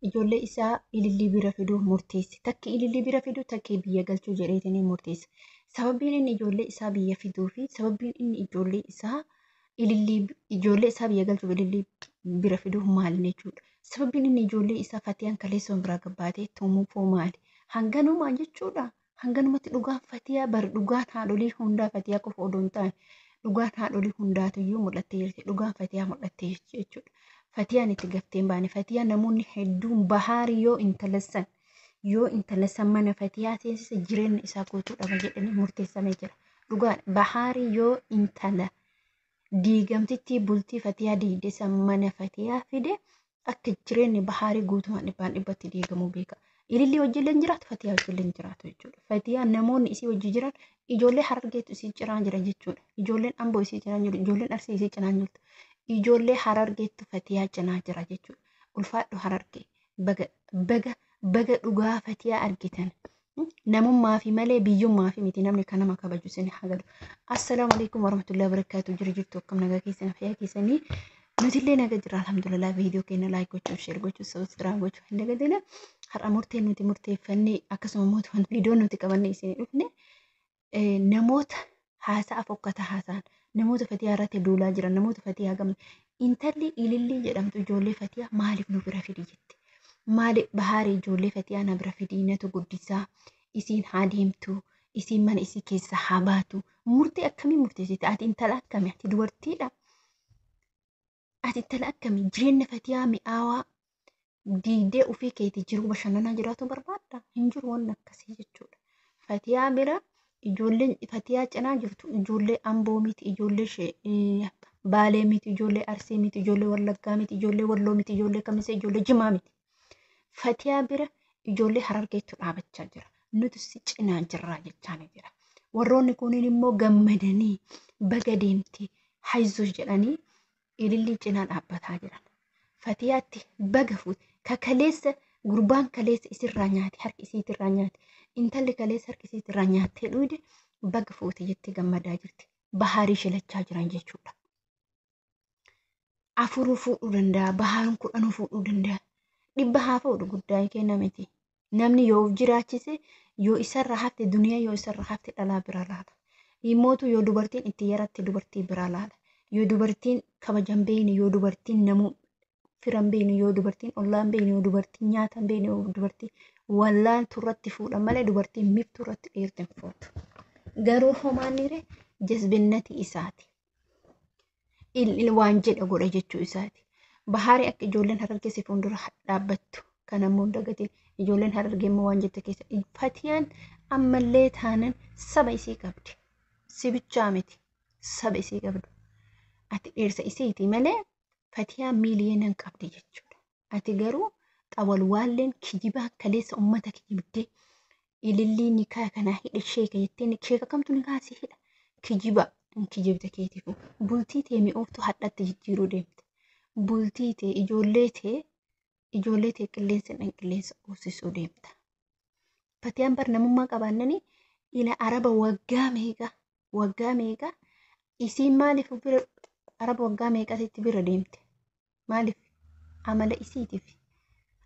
ijoollee isaa ilillii bira fiduu murteesse. Takki ilillii bira fiduu takki biyya galchuu jedheetanii murteesse. Sababiin inni ijoollee isaa biyya fiduu fi sababiin inni ijoollee isaa biyya galchuu ilillii bira fiduu maali jechuudha. Sababiin inni ijoollee isaa Fatiyaan kaleessoon biraa gabbaatee tumuufoo maali? Hanganumaa jechuudha. Hanganumatti dhugaan Fatiyaa bari dhugaan haadholii hundaa Fatiyaa qofa odoo hin taane dhugaan haadholii hundaatuyyuu mul'attee jirti. Dhugaan Fatiyaa mul'attee jirti jechuudha. Fatiyaan itti gaftee hin baane. Fatiyaan namoonni hedduun bahaarii yoo intalassan mana Fatiyaa teessisa jireenya isaa guutuu dhaba jedhanii murteessamee jira. Dhugaan bahaarii yoo intala diigamtitti bultii Fatiyaa diigdeessa mana Fatiyaa fide akka jireenyi bahaarii guutumaan dhibbatti diigamuu beeka. Ilillii wajjin jiraatu Fatiyaa wajjin jiraatu jechuudha. Fatiyaan namoonni isii wajjin jiran ijoollee Harargeetu isii cinaa jira jechuudha. Ijoolleen Amboo isii cinaa jiru, ijoolleen Arsii isii cinaa jirtu. Ijoollee Harargeetu Fatiyaa cinaa jira jechuudha. Ulfaadhu Harargee baga dhugaa Fatiyaa argitan. Namummaa fi malee biyyummaa fi miti namni kan nama kabaju isin hagalu. Assalaamu alaikum warahmatullahi wabarakatuh. Jirtu akkam nagaa keessan fayyaa keessanii. Nutillee naga jira alhamdulillah. Viidiyoo keenya laayik gochuuf sheer gochuuf sabiskiraayib gochuuf hin dagadina. Har'a murtee nuti murteeffannee akkasuma immoo viidiyoo nuti qabannee isin dhufne namoota haasa'a fokkata haasa'an namoota Fatiyaa irratti duulaa jiran namoota Fatiyaa gamna intalli ilillii jedhamtu ijoollee Fatiyaa maaliif nu bira fidi jetti? Maaliif bahaarii ijoollee Fatiyaa na bira fidii natu guddisaa isiin haa deemtu isiin mana isii keessa haa baatu murtee akkamii murteessite? Ati intala akkamii? Ati dubartiidha. Ati intala akkamii? Jireenya Fatiyaa mi'aawaa diidee ofii keetii jiru bashannanaa jiraatu barbaadda? Hin jiru waan akkasii jechuudha. Fatiyaa bira ijoolleen Fatiyaa cinaa jirtu ijoollee Amboo miti, ijoollee Baalee miti, ijoollee Arsii miti, ijoollee Wallaggaa miti, ijoollee Walloo miti, ijoollee Kamisee, ijoollee Jimaa miti. Fatiyaa bira ijoollee Harargeetu dhaabachaa jira. Nuti si cinaa jirraa jechaa jira. Warroonni kunniin immoo gammadanii baga deemti hayzoo jedhanii ilillii cinaa dhaabbataa jiran. Fatiyaatti baga fuute kakaleessa gurbaan kaleessa isirraa nyaate harki isiitirraa nyaate intalli kaleessa harki isiitirraa nyaattee dhuide baga fuute jettee gammadaa jirti. Bahaarii shilachaa jiran jechuudha. Afuruu fuudhuu danda'a, bahaaruu kudhanuu fuudhuu danda'a. Dhibba haa fuudhu guddaa kenna miti. Namni yoo jiraachise yoo isarraa hafte duniyaa yoo isarraa hafte dhalaa biraa laala. Himmootu yoo dubartiin itti yaratti dubartii biraa laala. Yoo dubartiin kabajan beeyne yoo dubartiin namuu firan beeyne yoo dubartiin ollaan beeyne yoo dubartiin nyaatan beeyne yoo dubartiin wallaan turratti fuudhan malee dubartiin miftuu irratti dheerten fuutu. Garuu homaanire jazbinnati isaati. Waan jedha godha jechuu isaati. Bahaarii akka ijoolleen Harargee si fuuldura dhaabbattu kan ammoo dagatiin ijoolleen Harargee immoo waan jette keessa Fatiyaan ammallee taanan saba isii qabdi. Sibichaa miti saba isii qabdu. Ati dheersa isiiti malee Fatiyaan miiliyeenan qabdi jechuudha. Ati garuu xawalwaalleen kijibaa kaleessa uummata kijibdee ilillii nikaa kanaa hidha sheeka jettee sheeka kamtu nikaa si hidha? Kijibaa kijibda keetiif bultii tee mi'ooftu hadhatti jijjiiruu deemte. Bultii tee ijoollee tee qilleensa hoosisuu deemta. Fatiyaan bar namummaa qabaannanii ila araba waggaa meeqa isiin maaliif bira araba waggaa meeqatitti bira deemte? Maaliif? Amala isiitiif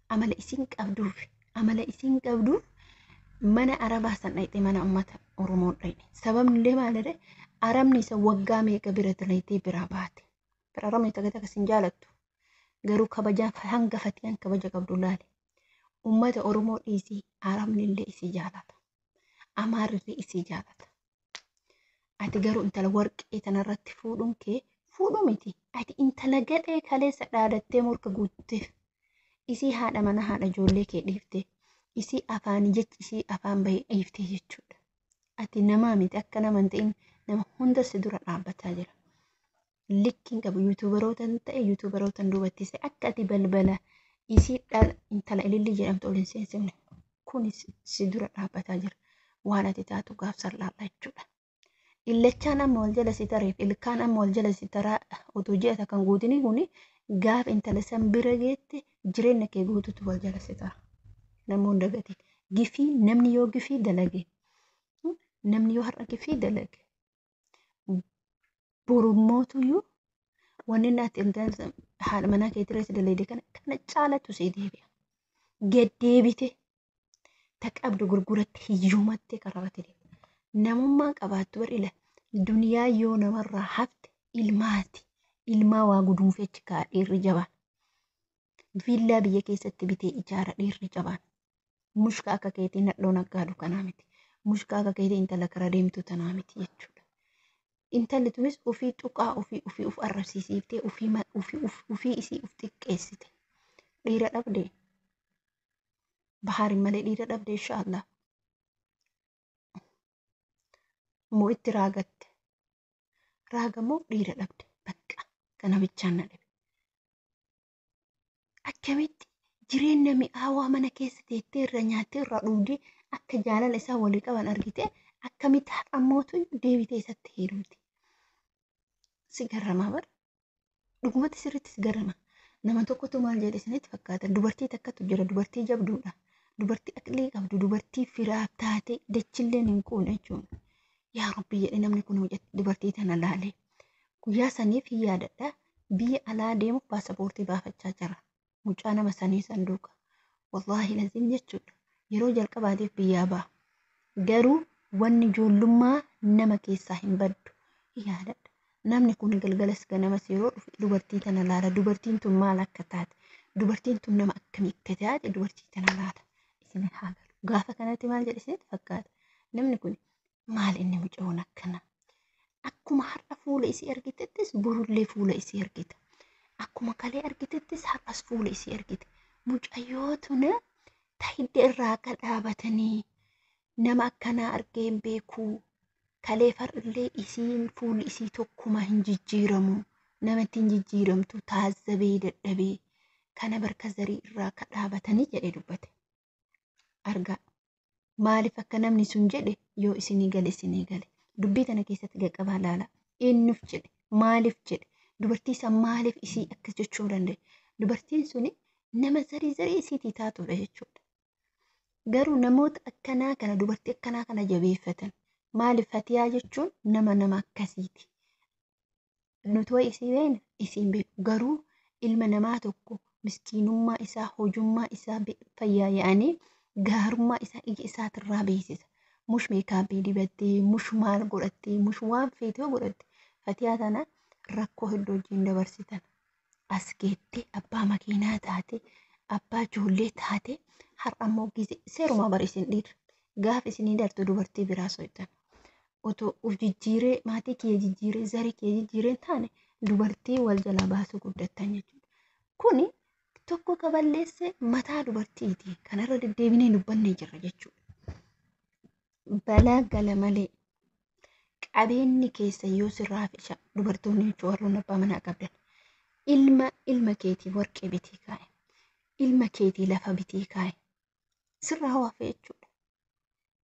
amala isiin qabduuf mana arabaa san dhayxee mana uummata Oromoo dhayne. Sababni illee maalidha? Arabni isa waggaa meeqa bira dalaytee biraa baate. Arabni tagata kasin jaalattu. Garuu kabajaan hanga Fatiyaan kabaja qabdu laale. Uummata Oromoo dhiisii Arabni illee isii jaalata. Amaarri isii jaalata. Ati garuu intala warqee tanarratti fuudhuun kee fuudhu miti. Ati intala gadhee kaleessa dhaadattee morka guutteef. Isii haadha mana haadha ijoollee kee dhiiftee. Isii afaan jechi isii afaan bahee dhiiftee jechuudha. Ati namaa miti akka nama hin ta'in nama hunda si dura dhaabbataa jira. Likkiin qabu yuutuubarootan ta'e yuutuubarootan duubattise akka ati balbala isii dhala intala ilillii jedhamtu ol hin seensifne kunis si dura dhaabbataa jira. Waan ati taatu gaafsan laalla jechuudha. Illachaan amma wal jala si tareef ilkaan amma wal jala si taraa otoo ji'ata kan guutinii kuni gaafa intala san bira geette jireenya kee guututu wal jala si tara. Namoonni dagate gifii namni yoo gifii dalage namni yoo har'a gifii dalage borummootuyyuu wanni naati haadha manaa keetii reessa dalagde kana caalatu si deebi'a. gaddeebite taqabdu gurguratte hiyyumatte karaarratti namummaa qabaattu bar ila duniyaa yoo namarraa hafte ilmaati. Ilmaa waa guduunfechi kaa dhiirri jabaan. Viillaa biyya keessatti bitee ijaara dhiirri jabaan. Mushka akka keetii nadhoo naggaadu kanaa miti. Mushka akka keetii intala kara deemtu tanaa miti jechuudha. Intalli tunis ofii tuqaa ofii uf arrabsiisiiftee ofii isii uf xiqqeessite. Dhiira dhabdee bahaarin malee dhiira dhabdee inshaallah. Moo itti raagatte. Raagamoo dhiira dhabde bakka kana bichaan na dhibe. Akkamitti jireenya mi'aawaa mana keessa teettee irra nyaattee irra dhugdee akka jaalala isaa walii qaban argite akkamitti har'ammootu deebitee isatti heerumti. Si garramaa bara. Dhugumatti sirriitti si garrama. Nama tokkotu maal jedhe isinitti fakkaata. Dubartii takkatu jira. Dubartii jabduudha. Dubartii aqlii qabdu. Dubartii firaaf taate dachilleen hin quune jechuudha. Yaa Rabbi jedhe namni kun dubartii tana laalee. Guyyaa saniif hin yaadadha. Biyya alaa deemuuf paasapoortii baafachaa jira. Mucaa nama sanii sanduuqa. Wallaahi laziim jechuudha. Yeroo jalqabaatiif biyyaa ba'a. Garuu wanni ijoollummaa nama keessaa hin baddu. Yaadadha. Namni kun galgalas ganamas yeroo dhufe dubartii tana laala. Dubartiin tun maal akka taate. Dubartiin tun nama akkamitti taate dubartii tana laala. Isin haa galu. Gaafa kanatti maal jedhe isinitti fakkaata. Namni kun maal inni muca'uun akkana. Akkuma har'a fuula isii argitettis borullee fuula isii argita. Akkuma kalee argitettis har'as fuula isii argite. Mucayyootuna tahidda irraa akka dhaabatanii nama akkanaa argee hin beekuu. Kalee far'illee isiin fuulli isii tokkuma hin jijjiiramu. Namatti hin jijjiiramtu taazzabee dadhabee kana barka zarii irraa akka dhaabatanii jedhee dubbate. Argaa maaliif akka namni sun jedhe yoo isinii gale isinii gale. Dubbii tana keessatti qaqqabaa laala. Eenyuuf jedhe maaliif jedhe dubartii san maaliif isii akkas jechuu danda'e. Dubartiin suni nama zarii isiitii taatudha jechuudha. Garuu namoota akkanaa kana dubartii akkanaa kana jabeeffatan. Maaliif Fatiyaa jechuun nama akkasiiti. Nuti wayi isii beekna isiin beeku. Garuu ilma namaa tokko miskiinummaa isaa hojummaa isaa fayyaayanii gaarummaa isaa ija isaatirraa beeksisa. Mush meekaappii dibattee mush maal godhattee mush waan feetee godhatte. Fatiyaa tana rakkoo hedduu wajjin dabarsitan. As geettee abbaa makiinaa taate abbaa ijoollee taate har'ammoo gisee seerumaa bara isin dhiirra. Gaaf isinii dartu dubartii biraa soitan. Otoo uf jijjiiree maatii kiyya jijjiiree zarii kiyya jijjiiree taane dubartii wal jala baasuu guddattan jechuudha. Kuni tokko kaballeesse mataa dubartiiti. Kanarra deddeebinee dubbannee jirra jechuudha. Balaa gala malee qabeenyi keessa yoo sirraa fisha dubartoonni jechuun warroon abbaa manaa qabdan. Ilma keetii warqee bitii kaa'e. Ilma keetii lafa bitii kaa'e. Sirraa waafe jechuudha.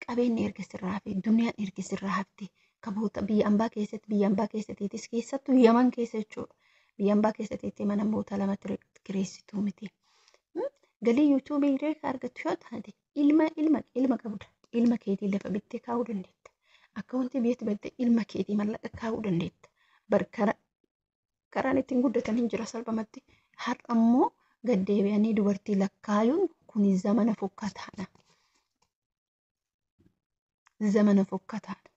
Qabeenyi erga sirraa fi duniyaan erga sirraa hafte kaboota biyya ambaa keessattis keessattuu Yaman keessa jechuudha. Biyya ambaa keessatti mana moota lama kireessituu miti. Galii yuutuubii reekaa argattu yoo taate ilma qabda. Ilma keetii lafa bittee kaa'uu dandeetta. Akka wanti biyyatti baddee ilma keetii mallaqa kaa'uu dandeetta. Karaan ittiin guddatan hin jira salphumatti. Har'ammoo gaddeebi'anii dubartii lakkaayuun kun zamana fokkataadha. Zamana fokkataadha.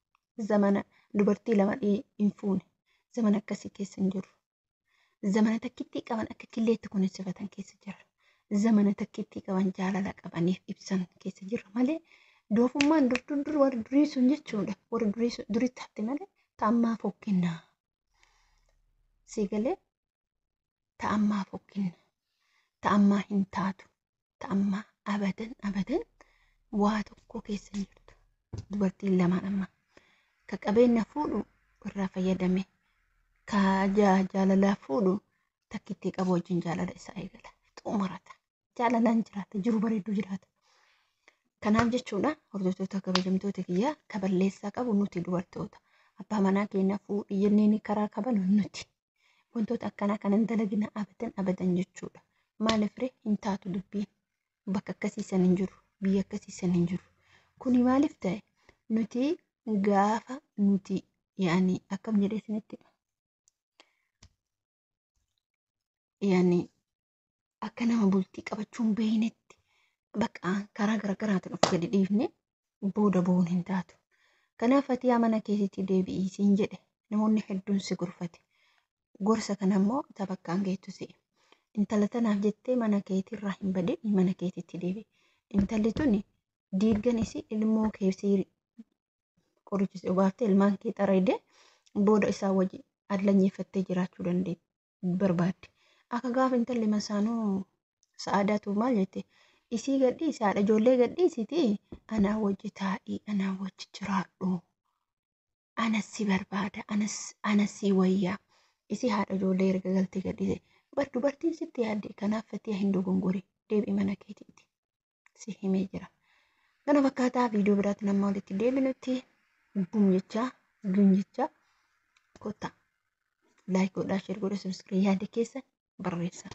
Zamana dubartii lama hin fuune. Zamana akkasii keessa hin jiru. Zamana takkittii qaban akka killeetti kunuunsifatan keessa jira. Zamana takkittii qaban jaalala qabaniif ibsan keessa jira malee doofummaan dur warri durii sun jechuudha. Warri duritti hafte malee ta'ammaa fokkinnaa. Siigalee ta'ammaa fokkinnaa. Ta'ammaa hin taatu. Ta'ammaa abadan waa tokko keessa hin jirtu. Dubartiin lamaan amma ka qabeenya fuudhu irraa fayyadame ka jaalalaa fuudhu takkittii qabu wajjin jaalala isaa eegala. Xumurata. Jaalalaan jiraata. Jiru bareedduu jiraata. Kanaaf jechuudha hordoftoota kabajamtoota kiyyaa kaballeessaa qabu nuti dubartoota. Abbaa manaa keenya fuudhi jenneen karaa kabalu nuti. Wantoota akkanaa kanan dalagina abadan jechuudha. Maaliif ree hin taatu dubbiin bakka akkasiisan hin jiru. Biyya akkasiisan hin jiru. Kuni maaliif ta'e nuti gaafa nuti akkam jedhee isinitti akka nama bultii qabachuun beeynetti bakka karaa garaagaraatiin of gadi dhiifne booda bu'uun hin taatu. Kanaaf ati mana keetitti deebi'ii siin jedhe namoonni hedduun si gorfate. Gorsa kanammoo tabakkaan geettu si'i. Intala tanaaf jettee mana keetirraa hin badin mana keetitti deebi'i. Intalli tuni diigganis ilmoo keessi qorichise obaaftee ilmaan kee xarayde booda isaa wajji adlanyeeffattee jiraachuu barbaadde. Akka gaafa intalli masaanuu sa'aadaatu maal jette isii gadhiisi haadha ijoollee gadhiisiti anaa wajji taa'ii anaa wajji jiraadhu anas si barbaada anas si wayyaa isii haadha ijoollee erga galtee gadhiise bar dubartiin sitti yaadde kanaaf Fatiyaa hin dogongore deebi'i mana keetiitti si himee jira. Kana fakkaataa viidiyoo biraatti nama walitti deebinutti bum jechaa gun jechaa kottaa laayik godhaa sheer godhaa sabiskiraayib yaada keessa barreessaa.